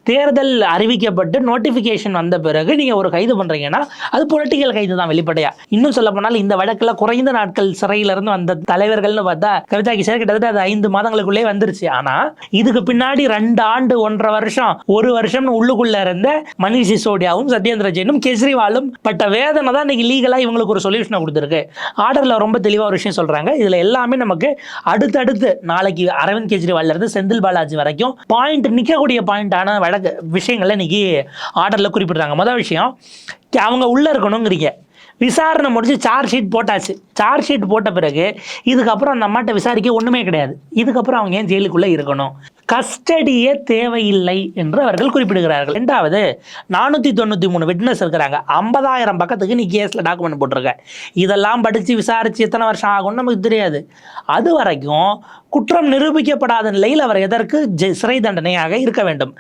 தேர்தல் அறிவிக்கப்பட்டு நோட்டிஃபிகேஷன் வந்த பிறகு நீங்கள் ஒரு கைது பண்ணுறீங்கன்னா அது பொலிட்டிக்கல் கைது தான் வெளிப்படையா. இன்னும் சொல்ல போனால் இந்த வழக்கில் குறைந்த நாட்கள் சிறையிலிருந்து வந்த தலைவர்கள்னு பார்த்தா கவிதா கிஷன் கிட்டத்தட்ட அது 5 மாதங்களுக்குள்ளே வந்துருச்சு. ஆனால் இதுக்கு பின்னாடி 2 ஆண்டு 1.5 வருஷம் 1 வருஷம் உள்ளுக்குள்ள இருந்த மணிஷ் சிசோடியாவும் சத்யேந்திர ஜெயினும் கெஜ்ரிவாலும் பட்ட வேதனை தான் இன்னைக்கு லீகலா இவங்களுக்கு ஒரு சொல்யூஷனை கொடுத்துருக்கு. ஆர்டர்ல ரொம்ப தெளிவா ஒரு விஷயம் சொல்றாங்க. இதுல எல்லாமே நமக்கு அடுத்தடுத்து நாளைக்கு அரவிந்த் கெஜ்ரிவால்ல இருந்து செந்தில் பாலாஜி வரைக்கும் பாயிண்ட் நிக்கக்கூடிய பாயிண்டான வழக்கு விஷயங்கள்ல இன்னைக்கு ஆர்டர்ல குறிப்பிடுறாங்க. முதல் விஷயம், அவங்க உள்ள இருக்கணுங்கிறீங்க. விசாரணை முடிச்சு சார்ஜ் ஷீட் போட்டாச்சு. சார்ஜ் ஷீட் போட்ட பிறகு இதுக்கப்புறம் அந்த அம்மாட்ட விசாரிக்க ஒன்றுமே கிடையாது. இதுக்கப்புறம் அவங்க ஏன் ஜெயிலுக்குள்ளே இருக்கணும்? கஸ்டடியே தேவையில்லை என்று அவர்கள் குறிப்பிடுகிறார்கள். ரெண்டாவது, 493 விட்னஸ் இருக்கிறாங்க. 50,000 பக்கத்துக்கு நீ கேஸில் டாக்குமெண்ட் போட்டிருக்க. இதெல்லாம் படித்து விசாரித்து எத்தனை வருஷம் ஆகும்னு நமக்கு தெரியாது. அது வரைக்கும் குற்றம் நிரூபிக்கப்படாத நிலையில் அவர் எதற்கு சிறை தண்டனையாக இருக்க வேண்டும்?